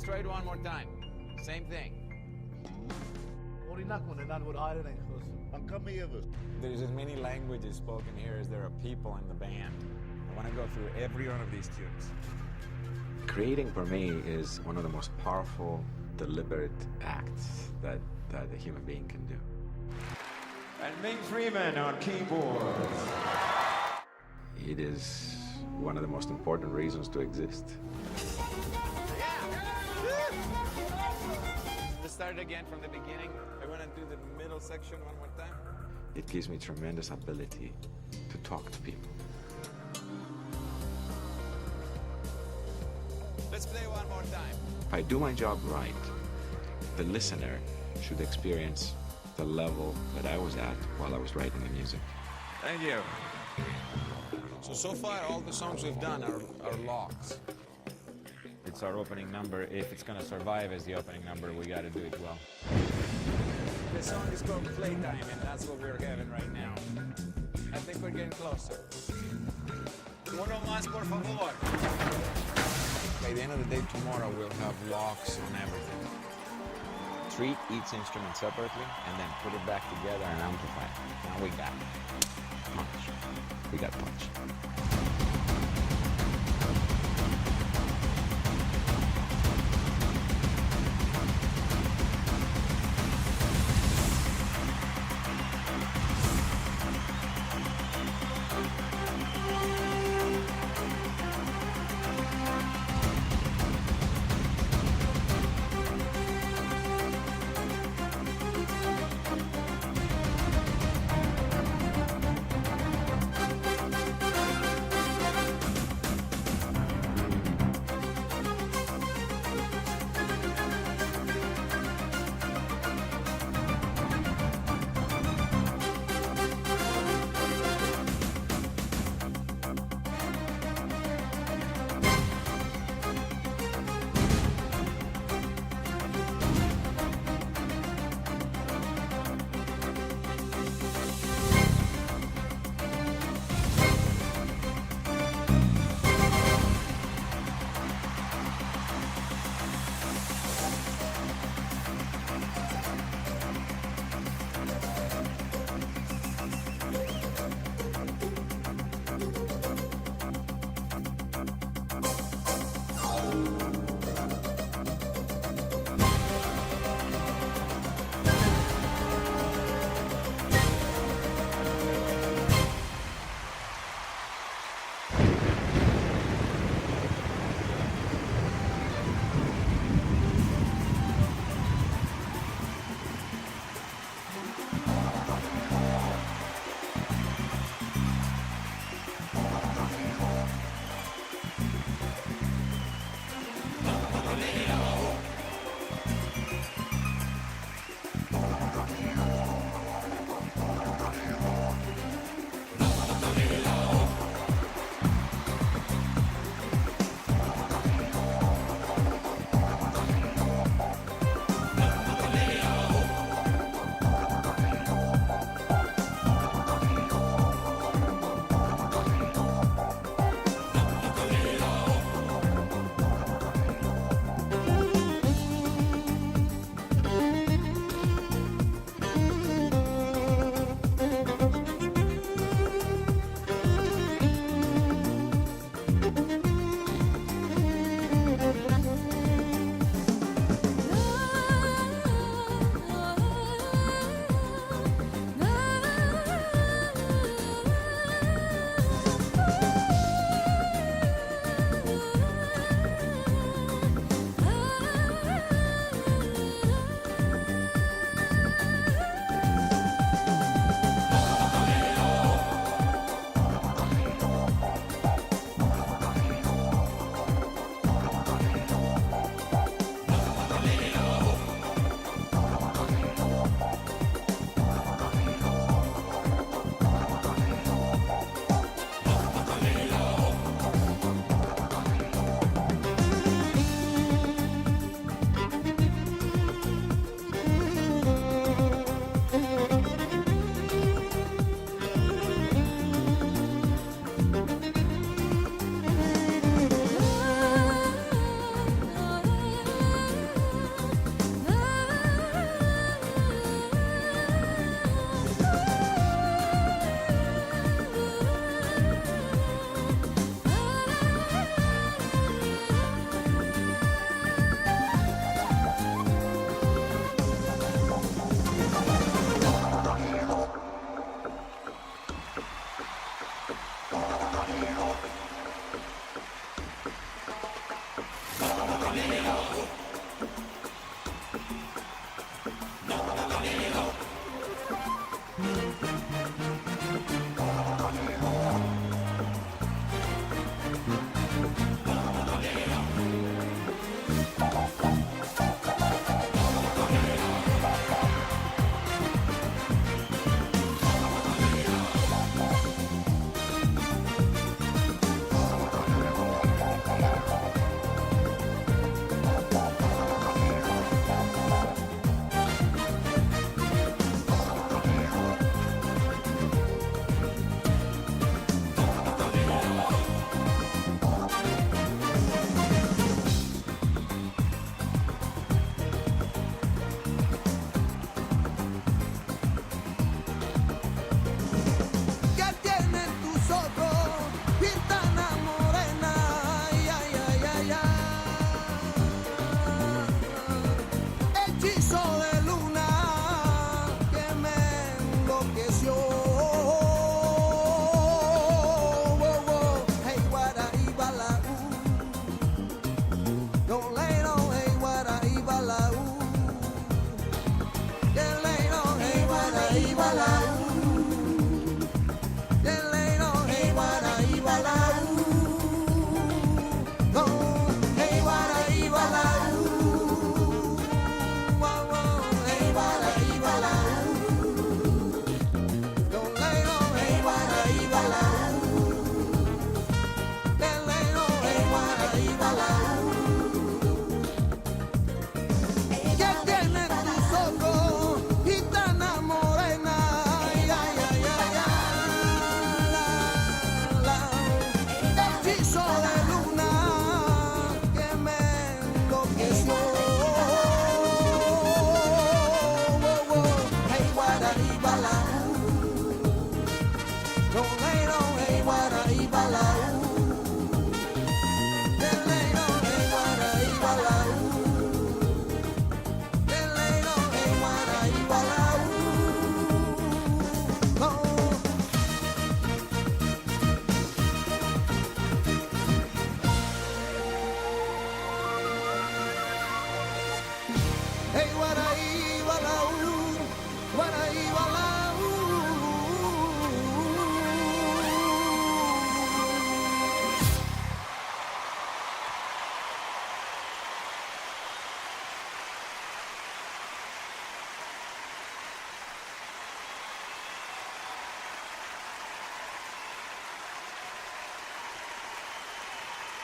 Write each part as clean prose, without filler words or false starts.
Let's try it one more time. Same thing. There's as many languages spoken here as there are people in the band. I want to go through every one of these tunes. Creating for me is one of the most powerful, deliberate acts that a human being can do. And Ming Freeman on keyboards. It is one of the most important reasons to exist. Let's start again from the beginning. I want to do the middle section one more time. It gives me tremendous ability to talk to people. Let's play one more time. If I do my job right, the listener should experience the level that I was at while I was writing the music. Thank you. So far, all the songs we've done are locks. It's our opening number. If it's gonna survive as the opening number, we gotta do it well. The song is called Playtime, and that's what we're having right now. I think we're getting closer. Uno más, por favor. By the end of the day tomorrow, we'll have locks on everything. Treat each instrument separately, and then put it back together and amplify it. Now we got punch. We got punch.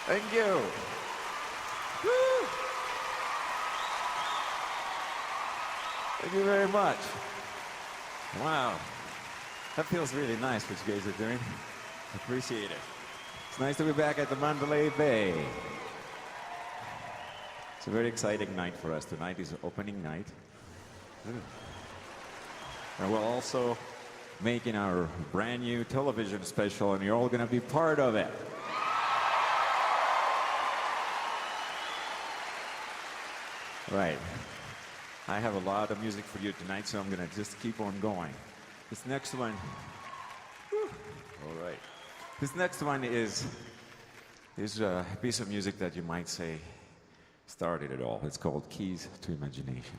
Thank you. Woo. Thank you very much. Wow. That feels really nice what you guys are doing. Appreciate it. It's nice to be back at the Mandalay Bay. It's a very exciting night for us. Tonight is opening night. And we're also making our brand new television special, and you're all going to be part of it. Right. I have a lot of music for you tonight, so I'm going to just keep on going. This next one, all right. This next one is a piece of music that you might say started it all. It's called Keys to Imagination.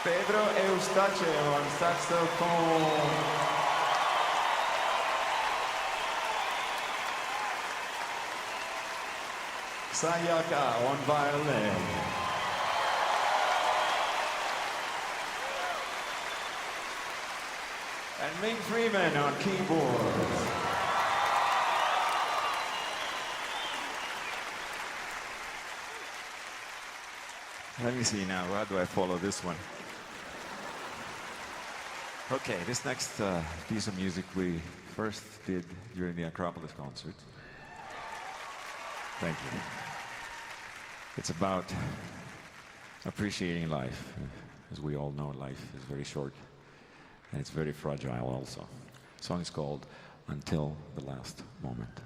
Pedro Eustachio on saxophone. Sayaka on violin. And Ming Freeman on keyboards. Let me see now, how do I follow this one? Okay, this next piece of music we first did during the Acropolis concert. Thank you. It's about appreciating life. As we all know, life is very short and it's very fragile also. The song is called Until the Last Moment.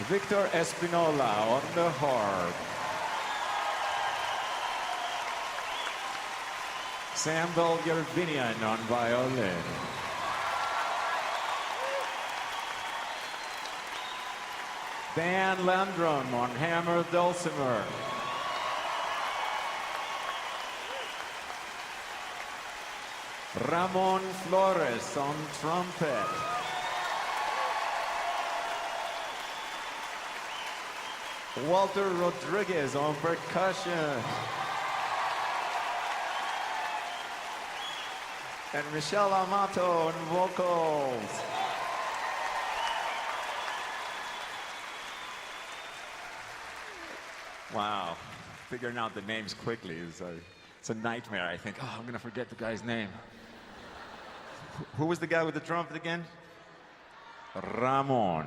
Victor Espinola on the harp. Sambal Yervinian on violin. Dan Landrum on hammer dulcimer. Ramon Flores on trumpet. Walter Rodriguez on percussion. And Michelle Amato on vocals. Wow, figuring out the names quickly is it's a nightmare. I think, oh, I'm gonna forget the guy's name. Who was the guy with the trumpet again? Ramon.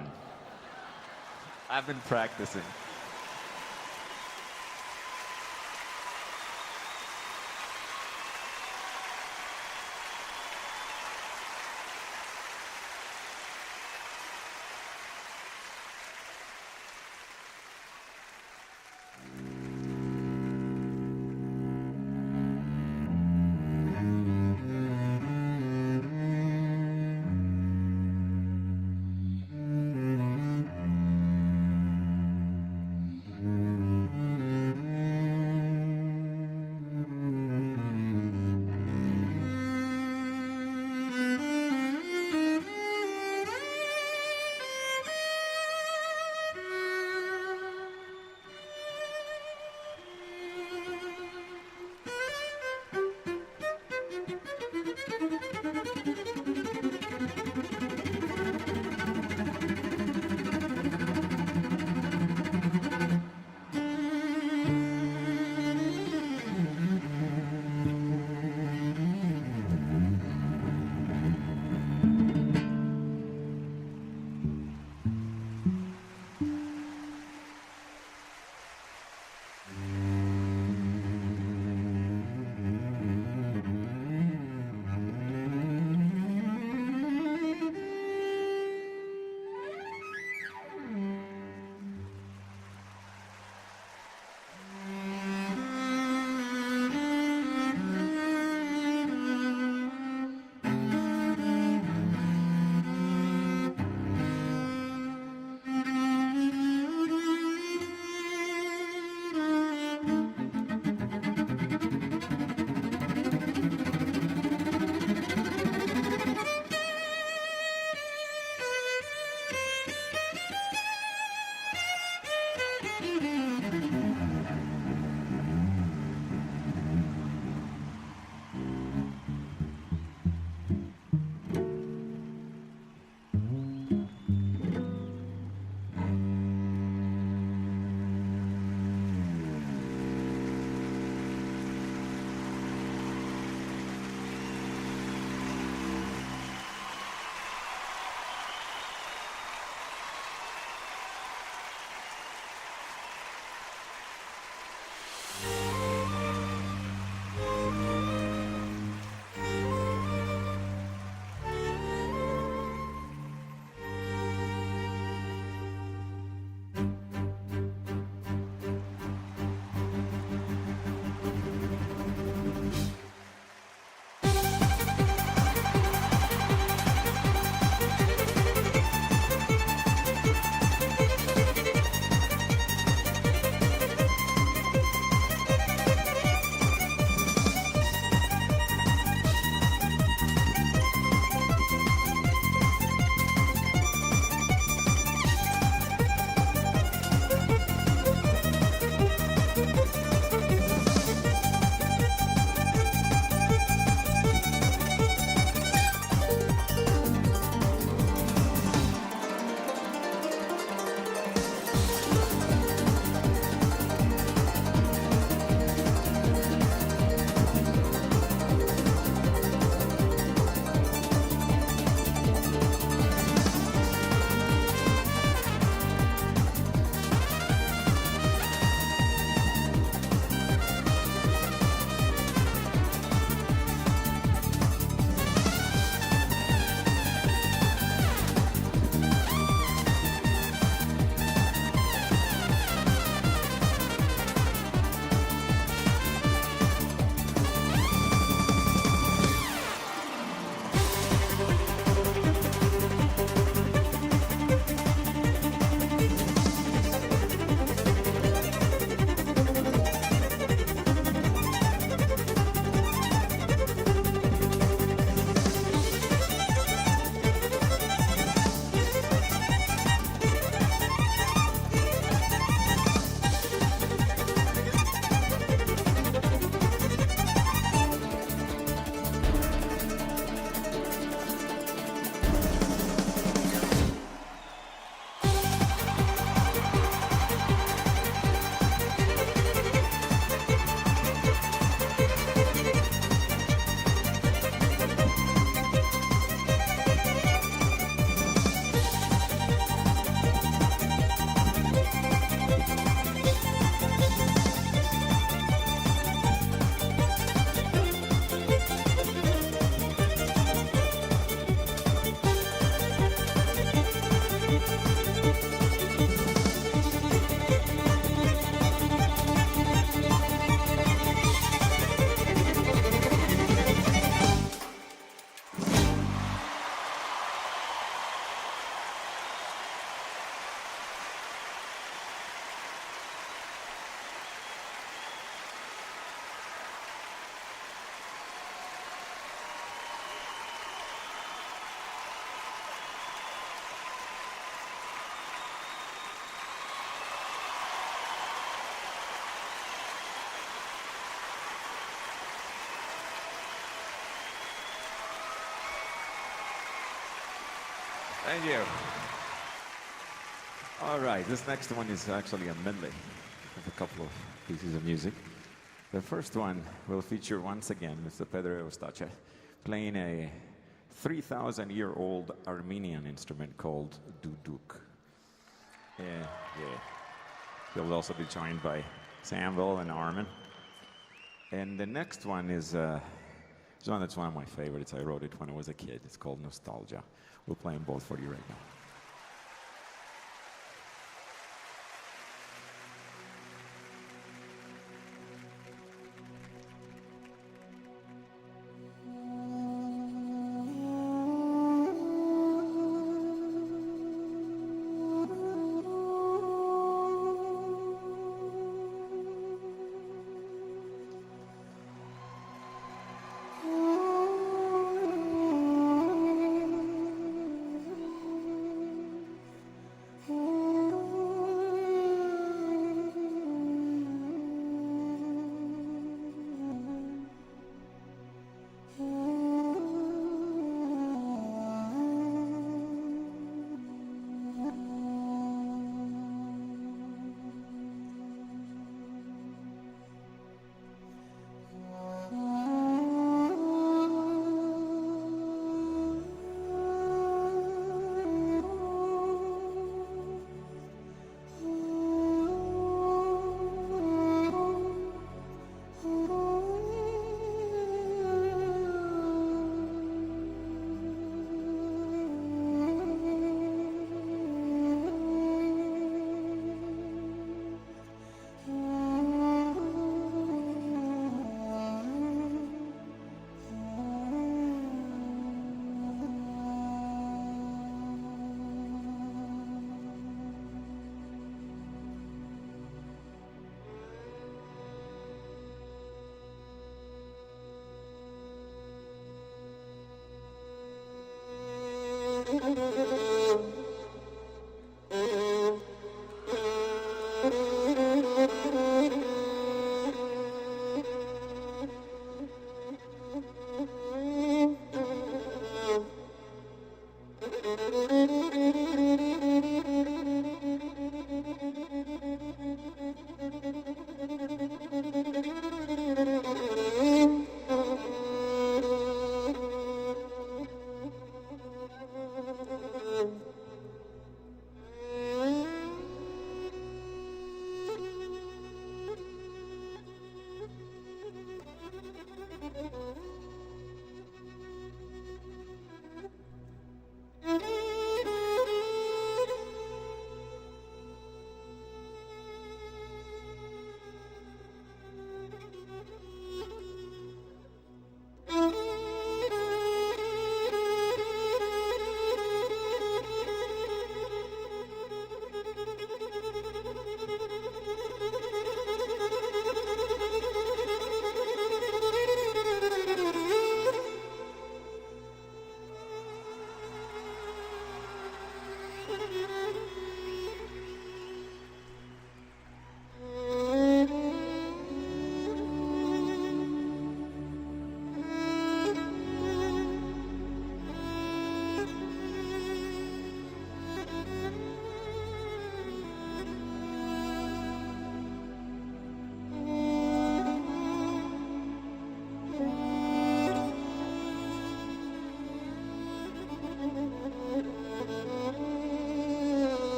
I've been practicing. Thank you. All right, this next one is actually a medley of a couple of pieces of music. The first one will feature once again Mr. Pedro Eustache playing a 3,000-year-old Armenian instrument called duduk. Yeah. He'll also be joined by Samuel and Armin. And the next one is one that's one of my favorites. I wrote it when I was a kid. It's called Nostalgia. We'll play them both for you right now.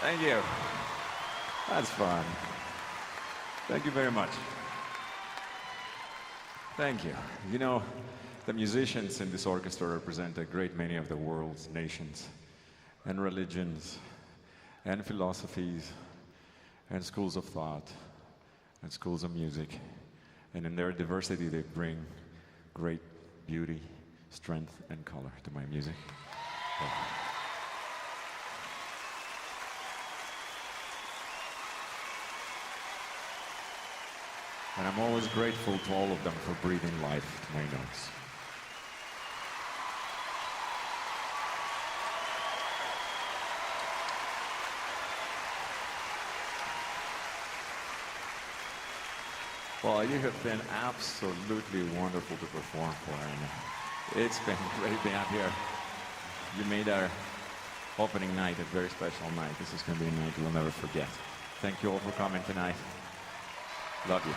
Thank you. That's fun. Thank you very much. Thank you. You know, the musicians in this orchestra represent a great many of the world's nations and religions and philosophies and schools of thought and schools of music. And in their diversity, they bring great beauty, strength, and color to my music. And I'm always grateful to all of them for breathing life to my notes. Well, you have been absolutely wonderful to perform for, and it's been great being out here. You made our opening night a very special night. This is going to be a night we'll never forget. Thank you all for coming tonight. Love you.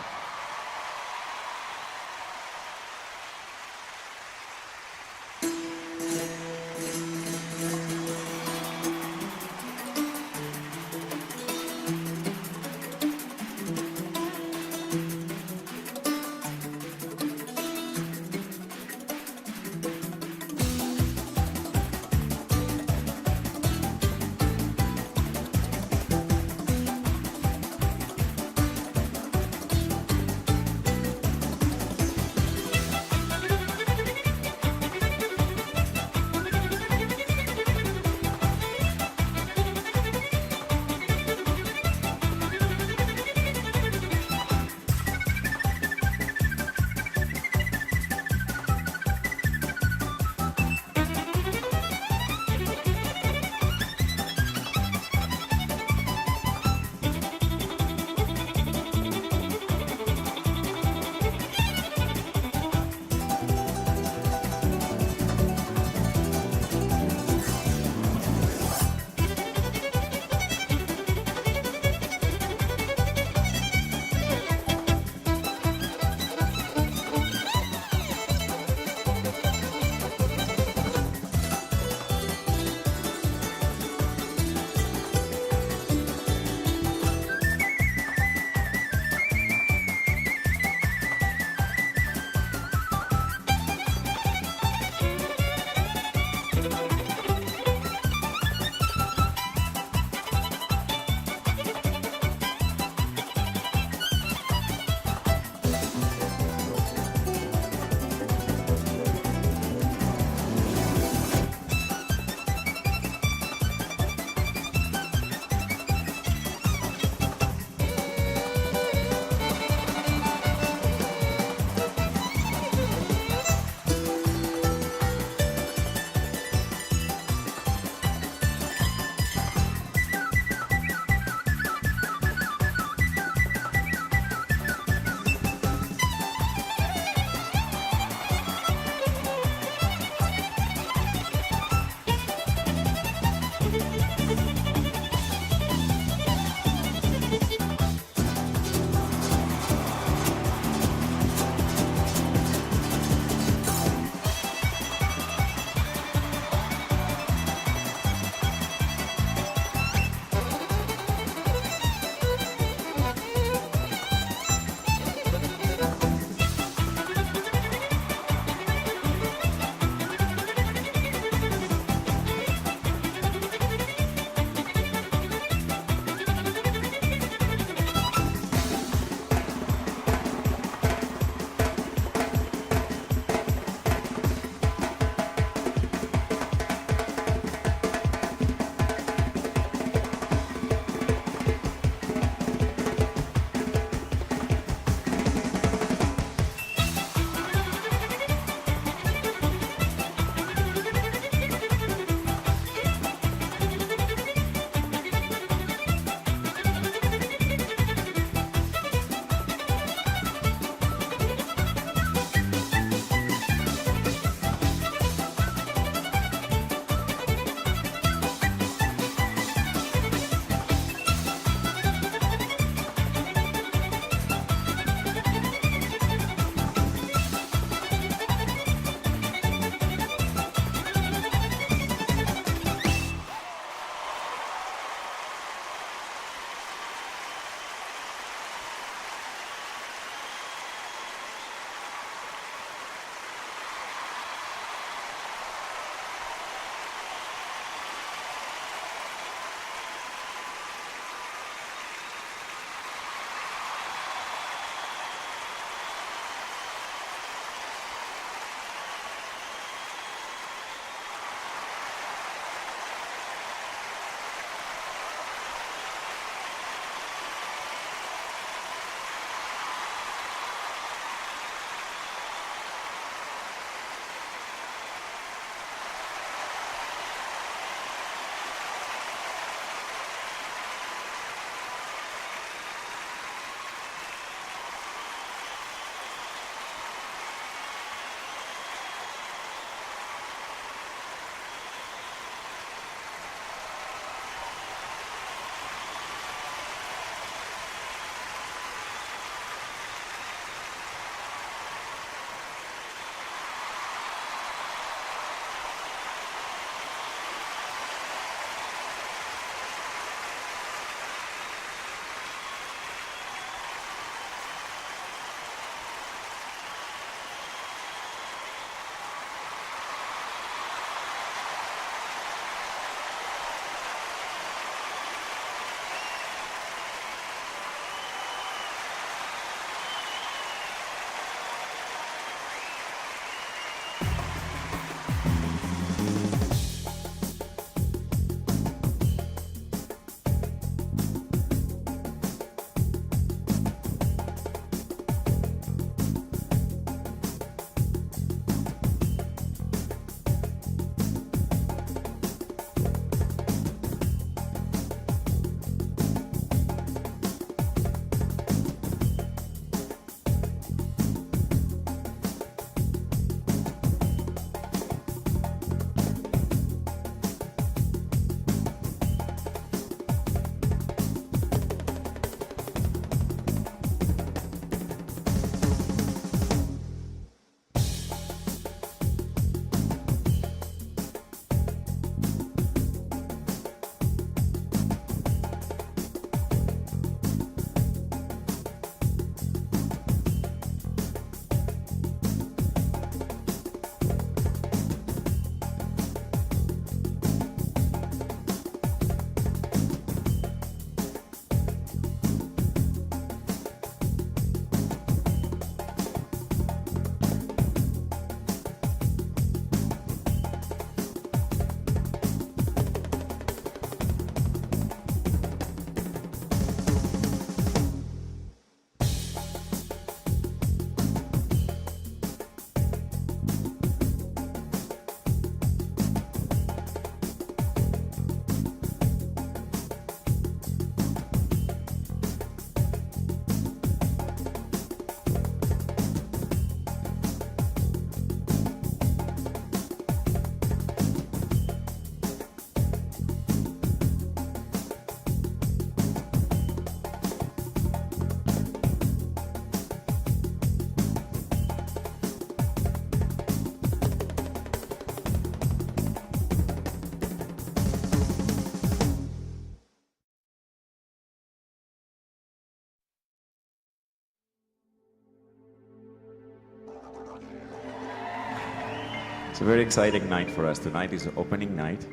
It's a very exciting night for us. Tonight is the opening night.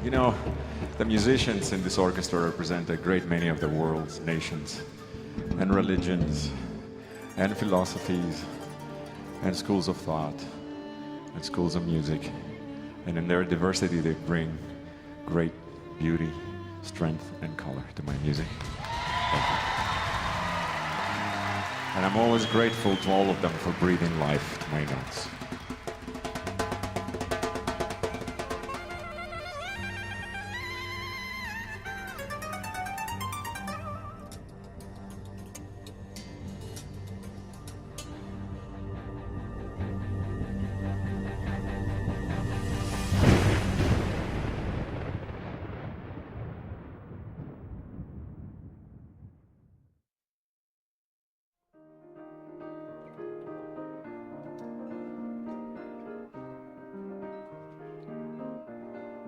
You know, the musicians in this orchestra represent a great many of the world's nations and religions and philosophies and schools of thought and schools of music. And in their diversity, they bring great beauty, strength, and color to my music. Thank you. And I'm always grateful to all of them for breathing life to my notes.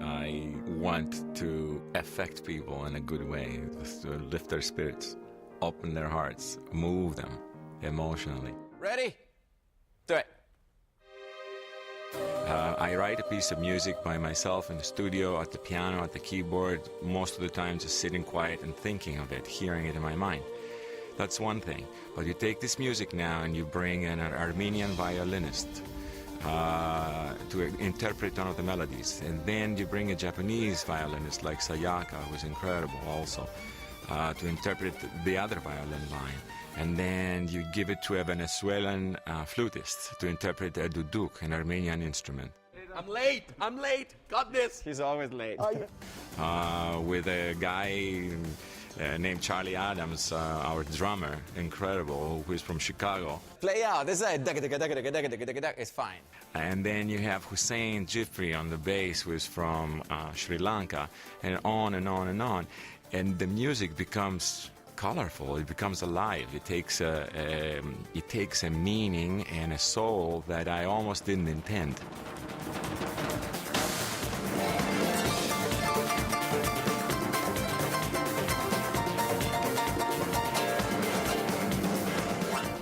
I want to affect people in a good way, to lift their spirits, open their hearts, move them emotionally. Ready? Do it. I write a piece of music by myself in the studio, at the piano, at the keyboard, most of the time just sitting quiet and thinking of it, hearing it in my mind. That's one thing. But you take this music now and you bring in an Armenian violinist to interpret one of the melodies. And then you bring a Japanese violinist like Sayaka, who's incredible also, to interpret the other violin line. And then you give it to a Venezuelan flutist to interpret a duduk, an Armenian instrument. I'm late, got this. He's always late. With a guy named Charlie Adams, our drummer, incredible, who is from Chicago. Play out. This is it's fine. And then you have Hussein Jifri on the bass, who is from Sri Lanka, and on and on and on. And the music becomes colorful. It becomes alive. It takes a meaning and a soul that I almost didn't intend.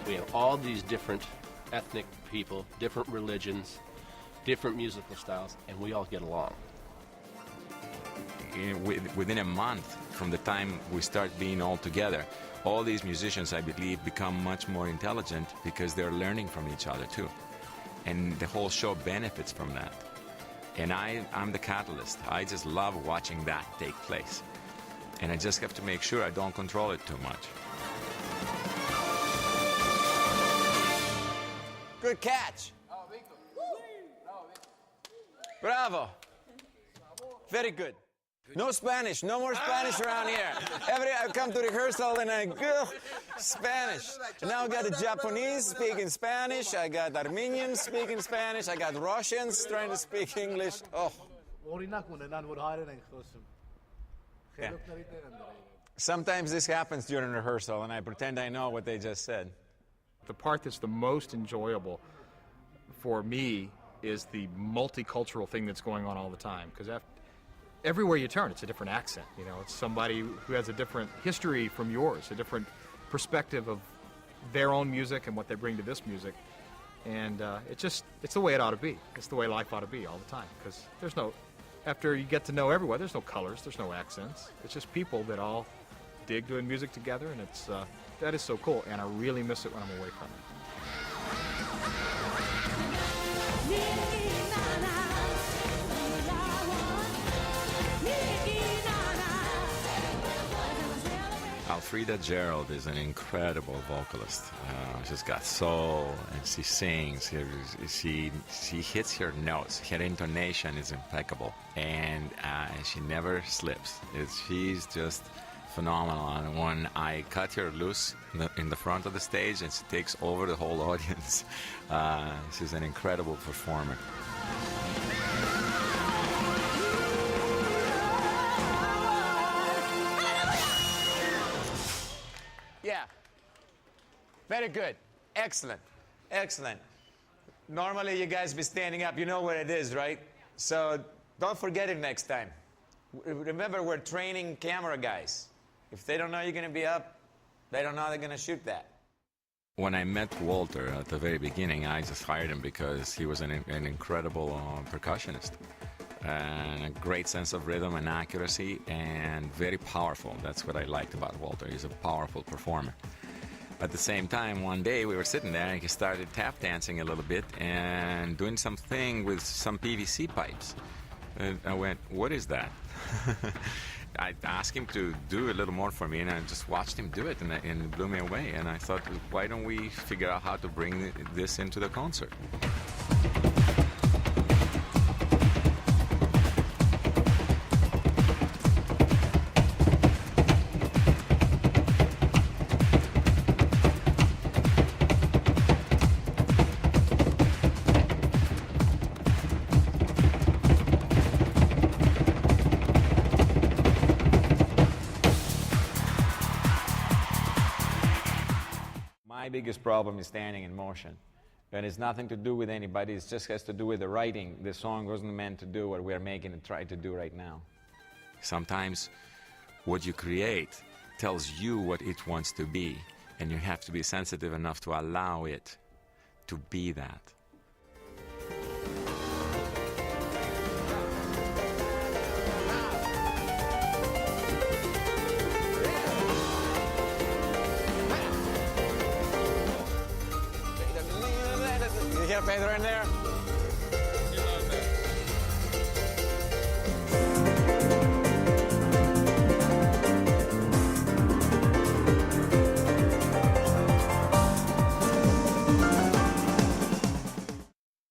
We have all these different ethnic people, different religions, different musical styles, and we all get along. Within a month from the time we start being all together, all these musicians, I believe, become much more intelligent because they're learning from each other too. And the whole show benefits from that. And I'm the catalyst. I just love watching that take place. And I just have to make sure I don't control it too much. Good catch. Bravo. Very good. No Spanish. No more Spanish around here. I come to rehearsal and I go Spanish. And now I got the Japanese speaking Spanish. I got Armenians speaking Spanish. I got Russians trying to speak English. Oh. Yeah. Sometimes this happens during rehearsal and I pretend I know what they just said. The part that's the most enjoyable for me is the multicultural thing that's going on all the time. Because everywhere you turn, it's a different accent. You know, it's somebody who has a different history from yours, a different perspective of their own music and what they bring to this music. And it's the way it ought to be. It's the way life ought to be all the time. Because after you get to know everyone, there's no colors, there's no accents. It's just people that all dig doing music together, and that is so cool. And I really miss it when I'm away from it. Alfreda Gerald is an incredible vocalist. She's got soul, and she sings. She hits her notes. Her intonation is impeccable, and she never slips. She's just phenomenal. And when I cut her loose in the front of the stage, and she takes over the whole audience, she's an incredible performer. Yeah. Very good. Excellent. Excellent. Normally you guys be standing up. You know where it is, right? So don't forget it next time. Remember, we're training camera guys. If they don't know you're going to be up, they don't know they're going to shoot that. When I met Walter at the very beginning, I just hired him because he was an incredible percussionist and a great sense of rhythm and accuracy and very powerful. That's what I liked about Walter. He's a powerful performer. At the same time, one day we were sitting there and he started tap dancing a little bit and doing something with some PVC pipes. And I went, what is that? I asked him to do a little more for me, and I just watched him do it, and it blew me away. And I thought, why don't we figure out how to bring this into the concert? My biggest problem is standing in motion. And it's nothing to do with anybody, it just has to do with the writing. The song wasn't meant to do what we're making it try to do right now. Sometimes what you create tells you what it wants to be, and you have to be sensitive enough to allow it to be that. You hear Pedro in there?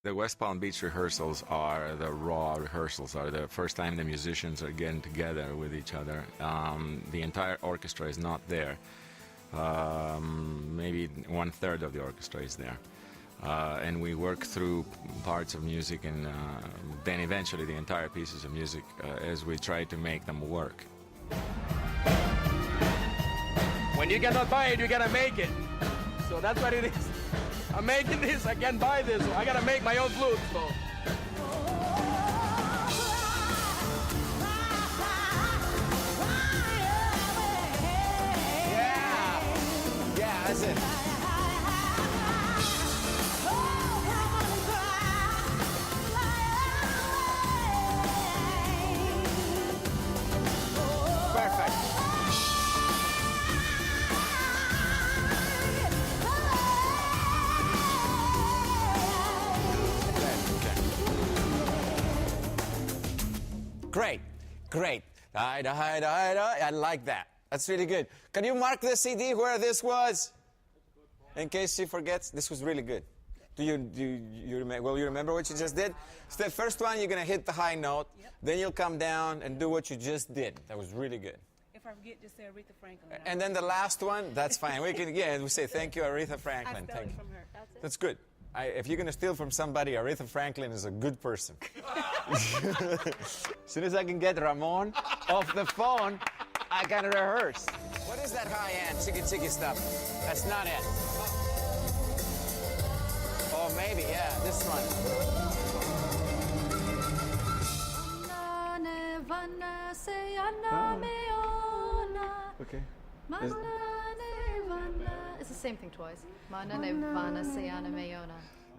The West Palm Beach rehearsals are the raw rehearsals, are the first time the musicians are getting together with each other. The entire orchestra is not there. Maybe 1/3 of the orchestra is there. And we work through parts of music and then eventually the entire pieces of music as we try to make them work. When you cannot buy it, you gotta make it. So that's what it is. I'm making this, I can't buy this, so I gotta make my own flute. So. Yeah, that's it. Perfect. Great, great. I like that. That's really good. Can you mark the CD where this was? In case she forgets, this was really good. Do you remember? Well, you remember what you just did? So the first one, you're going to hit the high note. Yep. Then you'll come down and do what you just did. That was really good. If I forget, just say Aretha Franklin. And then the last one, that's fine. We can, yeah, we say thank you, Aretha Franklin. I stole Thank it you. from her. That's it. That's good. If you're going to steal from somebody, Aretha Franklin is a good person. As soon as I can get Ramon off the phone, I can rehearse. What is that high-end chicky stuff? That's not it. Oh, maybe, yeah, this one. Okay. It's the same thing twice.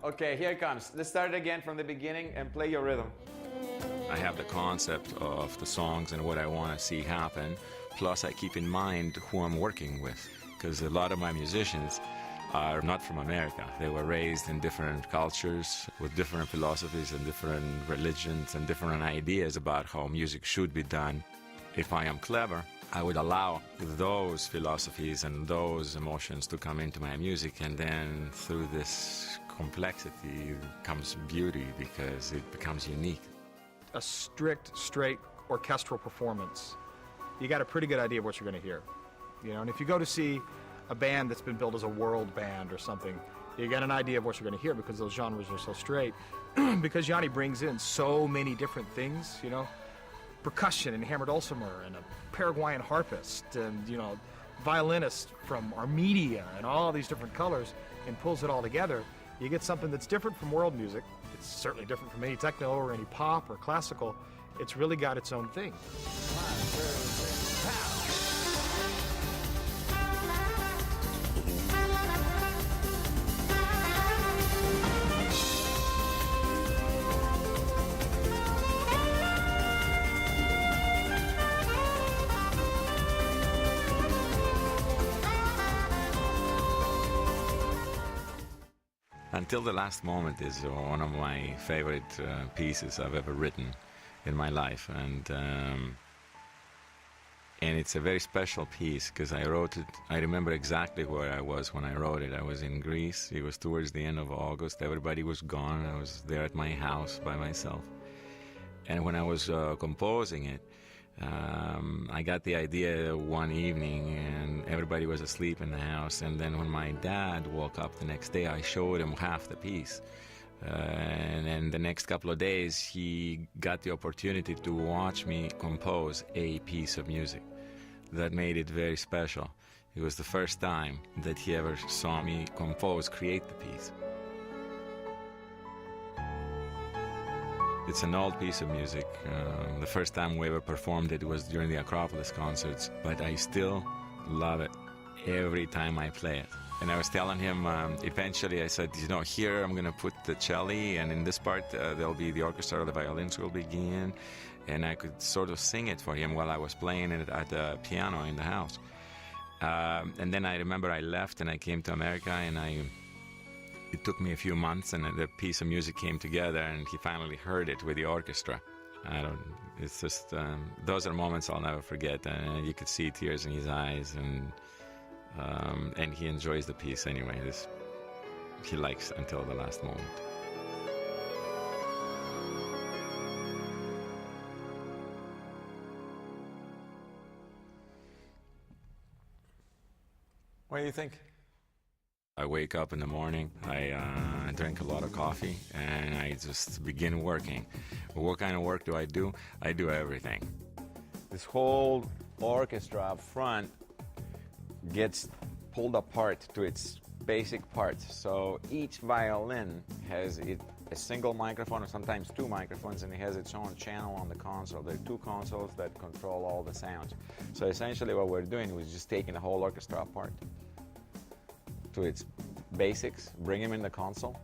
Okay, here it comes. Let's start it again from the beginning and play your rhythm. I have the concept of the songs and what I want to see happen, plus I keep in mind who I'm working with, because a lot of my musicians are not from America. They were raised in different cultures with different philosophies and different religions and different ideas about how music should be done. If I am clever, I would allow those philosophies and those emotions to come into my music, and then through this complexity comes beauty because it becomes unique. A strict, straight orchestral performance, you got a pretty good idea of what you're going to hear. You know, and if you go to see a band that's been built as a world band or something, you get an idea of what you're going to hear because those genres are so straight. Because Yanni brings in so many different things, you know, percussion and hammered dulcimer and a Paraguayan harpist and, you know, violinist from Armenia and all these different colors, and pulls it all together. You get something that's different from world music. It's certainly different from any techno or any pop or classical. It's really got its own thing. Until the Last Moment is one of my favorite pieces I've ever written in my life, and it's a very special piece because I wrote it. I remember exactly where I was when I wrote it. I was in Greece. It was towards the end of August. Everybody was gone. I was there at my house by myself. And when I was composing it, I got the idea one evening, and everybody was asleep in the house. And then when my dad woke up the next day, I showed him half the piece. And then the next couple of days, he got the opportunity to watch me compose a piece of music. That made it very special. It was the first time that he ever saw me create the piece. It's an old piece of music. The first time we ever performed it was during the Acropolis concerts, but I still love it every time I play it. And I was telling him, eventually I said, you know, here I'm going to put the cello, and in this part there'll be the orchestra, the violins will begin, and I could sort of sing it for him while I was playing it at the piano in the house. And then I remember I left and I came to America, and it took me a few months, and the piece of music came together, and he finally heard it with the orchestra. It's just, those are moments I'll never forget. You could see tears in his eyes, and he enjoys the piece anyway. He likes Until the Last Moment. What do you think? I wake up in the morning, I drink a lot of coffee, and I just begin working. What kind of work do? I do everything. This whole orchestra up front gets pulled apart to its basic parts. So each violin has a single microphone, or sometimes two microphones, and it has its own channel on the console. There are two consoles that control all the sounds. So essentially what we're doing was just taking the whole orchestra apart to its basics, bring them in the console,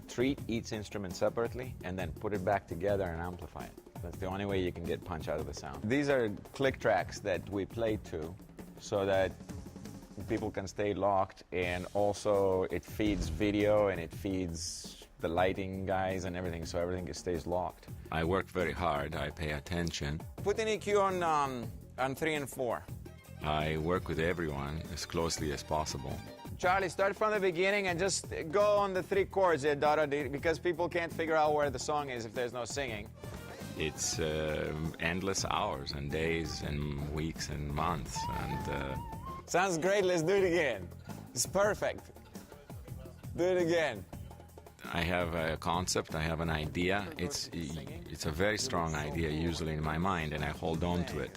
treat each instrument separately, and then put it back together and amplify it. That's the only way you can get punch out of the sound. These are click tracks that we play to so that people can stay locked, and also it feeds video and it feeds the lighting guys and everything, so everything stays locked. I work very hard, I pay attention. Put an EQ on 3 and 4. I work with everyone as closely as possible. Charlie, start from the beginning and just go on the 3 chords there, because people can't figure out where the song is if there's no singing. It's endless hours and days and weeks and months, and sounds great. Let's do it again. It's perfect. Do it again. I have a concept, I have an idea. It's a very strong idea usually in my mind, and I hold on to it.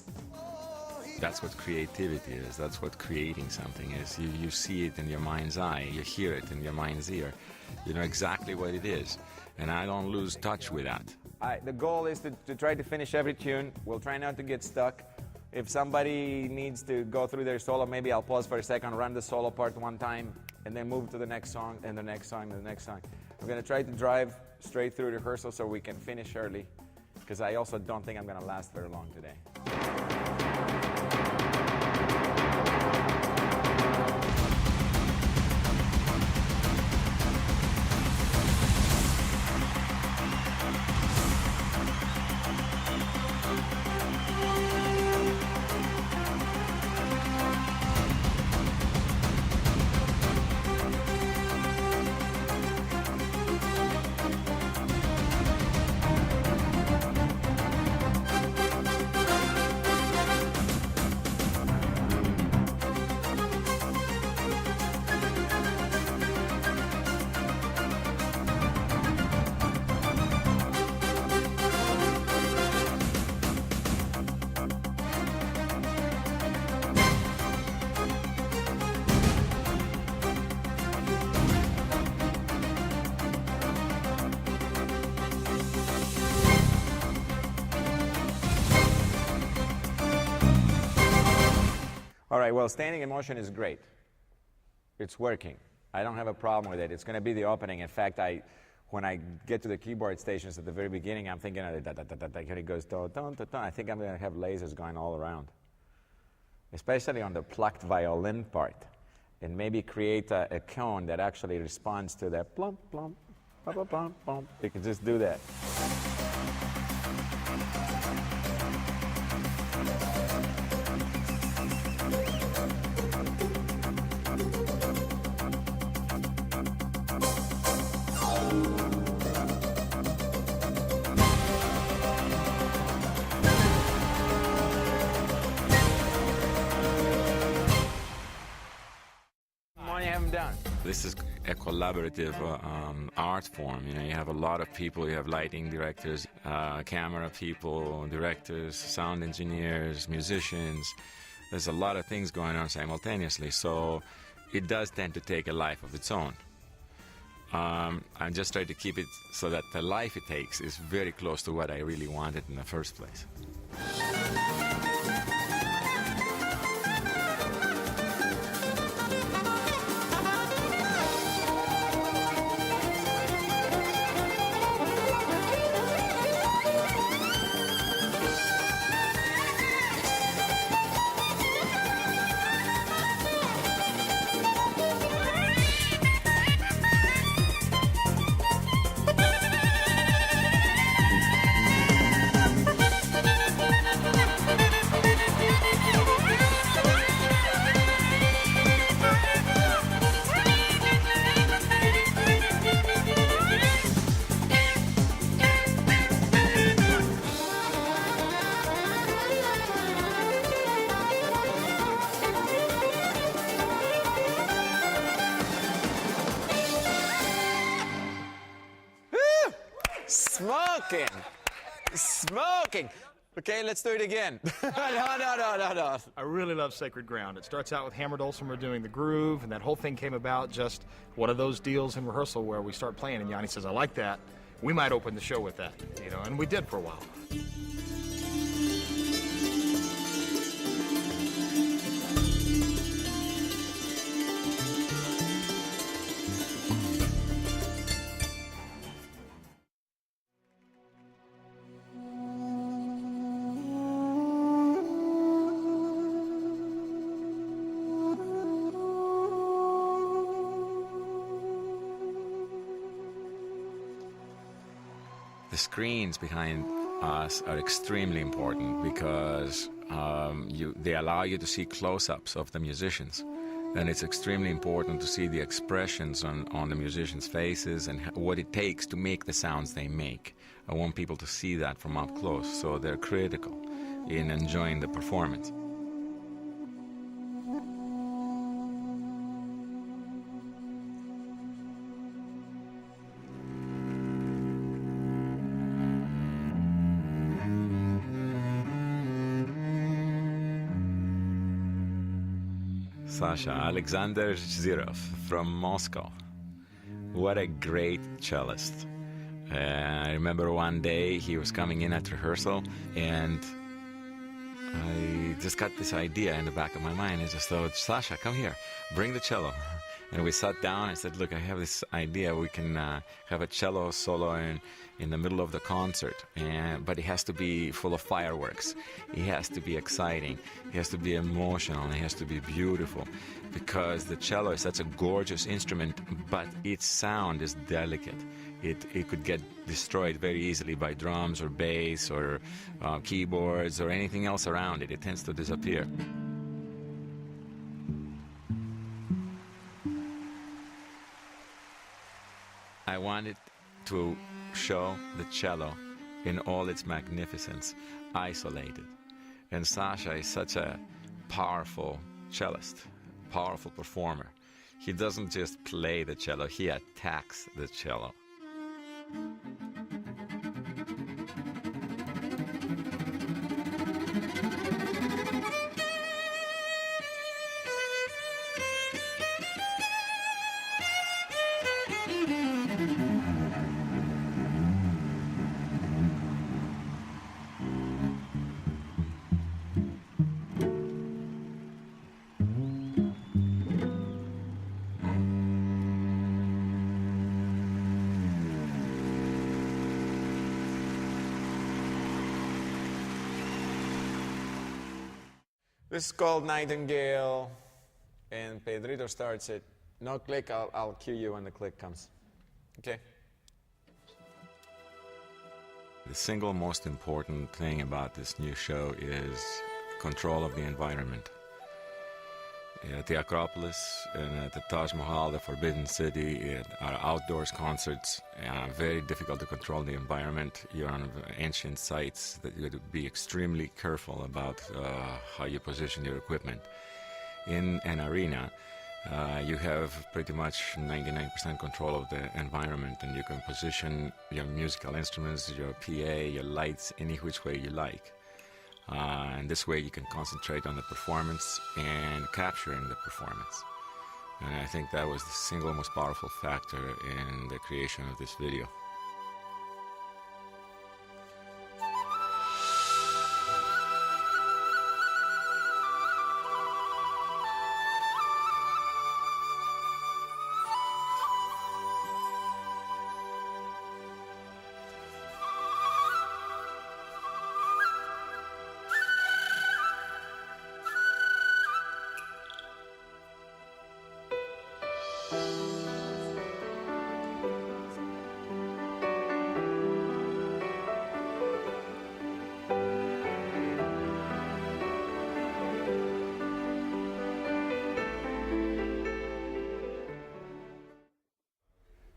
That's what creativity is. That's what creating something is. You see it in your mind's eye. You hear it in your mind's ear. You know exactly what it is. And I don't lose touch with that. The goal is to try to finish every tune. We'll try not to get stuck. If somebody needs to go through their solo, maybe I'll pause for a second, run the solo part one time, and then move to the next song, and the next song, and the next song. I'm going to try to drive straight through rehearsal so we can finish early, because I also don't think I'm going to last very long today. All right, well, standing in motion is great. It's working. I don't have a problem with it. It's going to be the opening. In fact, when I get to the keyboard stations at the very beginning, I'm thinking, here it goes, da, da, da, da. I think I'm going to have lasers going all around, especially on the plucked violin part. and maybe create a cone that actually responds to that plump, plump, plump, plump, plump, plump. You can just do that. This is a collaborative art form. You know, you have a lot of people. You have lighting directors, camera people, directors, sound engineers, musicians. There's a lot of things going on simultaneously. So it does tend to take a life of its own. I just try to keep it so that the life it takes is very close to what I really wanted in the first place. Smoking! Smoking! Okay, let's do it again. No. I really love Sacred Ground. It starts out with Hammer Dulcimer doing the groove, and that whole thing came about just one of those deals in rehearsal where we start playing, and Yanni says, I like that. We might open the show with that, you know, and we did for a while. The screens behind us are extremely important because they allow you to see close-ups of the musicians. And it's extremely important to see the expressions on the musicians' faces and what it takes to make the sounds they make. I want people to see that from up close, so they're critical in enjoying the performance. Sasha, Alexander Zhirov from Moscow. What a great cellist. I remember one day he was coming in at rehearsal and I just got this idea in the back of my mind. I just thought, Sasha, come here, bring the cello. And we sat down and said, look, I have this idea. We can have a cello solo in the middle of the concert, but it has to be full of fireworks. It has to be exciting. It has to be emotional. And it has to be beautiful because the cello is such a gorgeous instrument, but its sound is delicate. It could get destroyed very easily by drums or bass or keyboards or anything else around it. It tends to disappear. I wanted to show the cello in all its magnificence, isolated. And Sasha is such a powerful cellist, powerful performer. He doesn't just play the cello, he attacks the cello. This is called Nightingale. and Pedrito starts it. No click, I'll cue you when the click comes. Okay? The single most important thing about this new show is control of the environment. At the Acropolis, and at the Taj Mahal, the Forbidden City, at our outdoors concerts, very difficult to control the environment. You're on ancient sites that you have to be extremely careful about how you position your equipment. In an arena, you have pretty much 99% control of the environment, and you can position your musical instruments, your PA, your lights, any which way you like. And this way you can concentrate on the performance and capturing the performance. And I think that was the single most powerful factor in the creation of this video.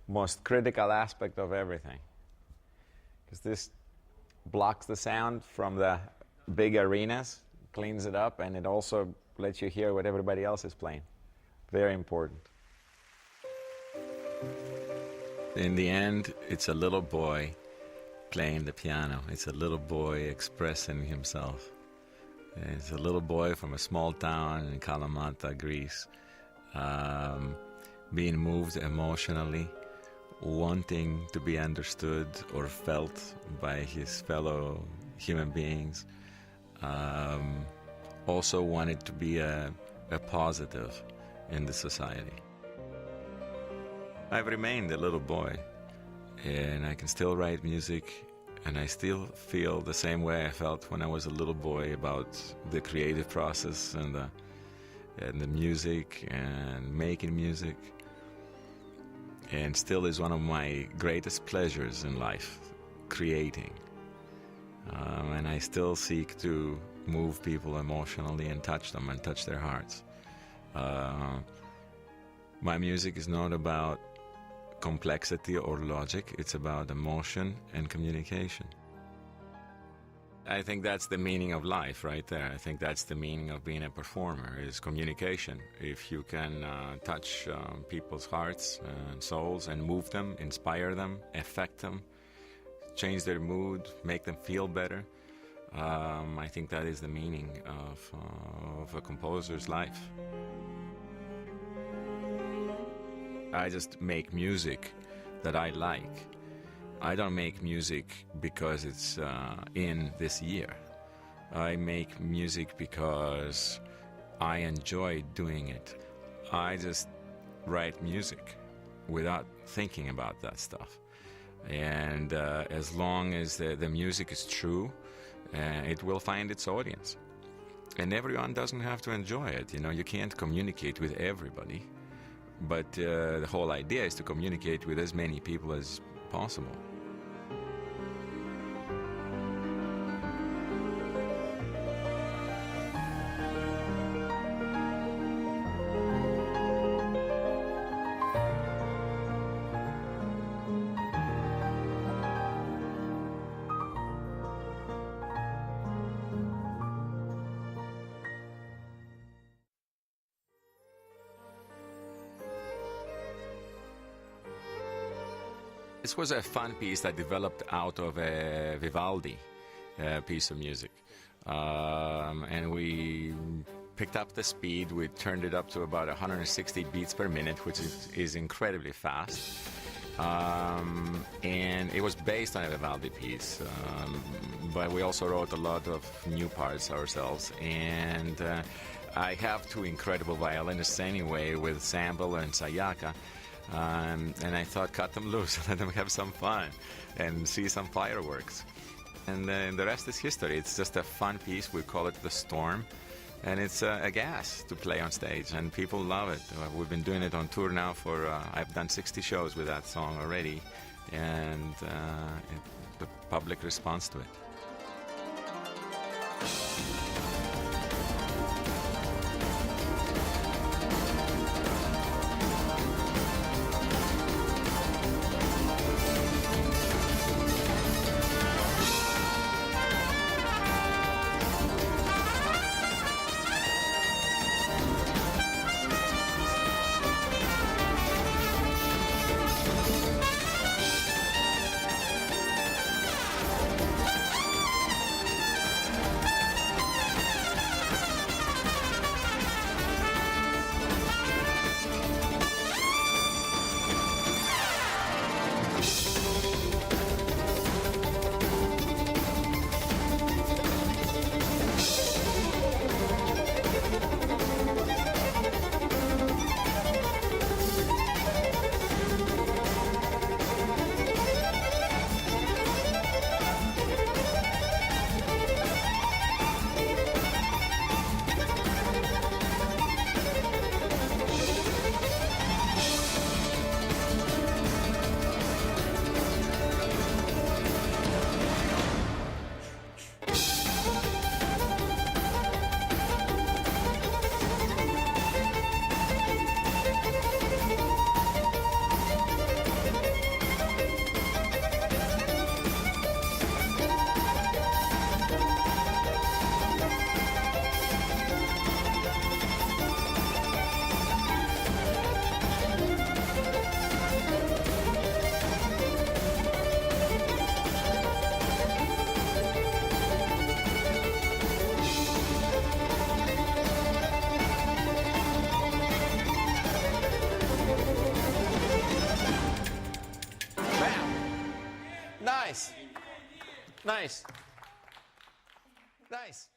Most critical aspect of everything, because this blocks the sound from the big arenas, cleans it up, and it also lets you hear what everybody else is playing. Very important. In the end, it's a little boy playing the piano. It's a little boy expressing himself. It's a little boy from a small town in Kalamata, Greece, being moved emotionally, wanting to be understood or felt by his fellow human beings, also wanted to be a positive in the society. I've remained a little boy, and I can still write music, and I still feel the same way I felt when I was a little boy about the creative process and the music and making music. And still is one of my greatest pleasures in life, creating. And I still seek to move people emotionally and touch them and touch their hearts. My music is not about complexity or logic, it's about emotion and communication. I think that's the meaning of life right there. I think that's the meaning of being a performer, is communication. If you can touch people's hearts and souls and move them, inspire them, affect them, change their mood, make them feel better, I think that is the meaning of a composer's life. I just make music that I like. I don't make music because it's in this year. I make music because I enjoy doing it. I just write music without thinking about that stuff. And as long as the music is true, it will find its audience. And everyone doesn't have to enjoy it. You know, you can't communicate with everybody. But the whole idea is to communicate with as many people as possible. This was a fun piece that developed out of a Vivaldi piece of music. And we picked up the speed. We turned it up to about 160 beats per minute, which is incredibly fast. And it was based on a Vivaldi piece. But we also wrote a lot of new parts ourselves. And I have two incredible violinists anyway, with Sample and Sayaka. And I thought, cut them loose, let them have some fun and see some fireworks. And then the rest is history. It's just a fun piece. We call it The Storm. And it's a gas to play on stage, and people love it. We've been doing it on tour now for, I've done 60 shows with that song already, and the public responds to it. Nice. Nice. Nice.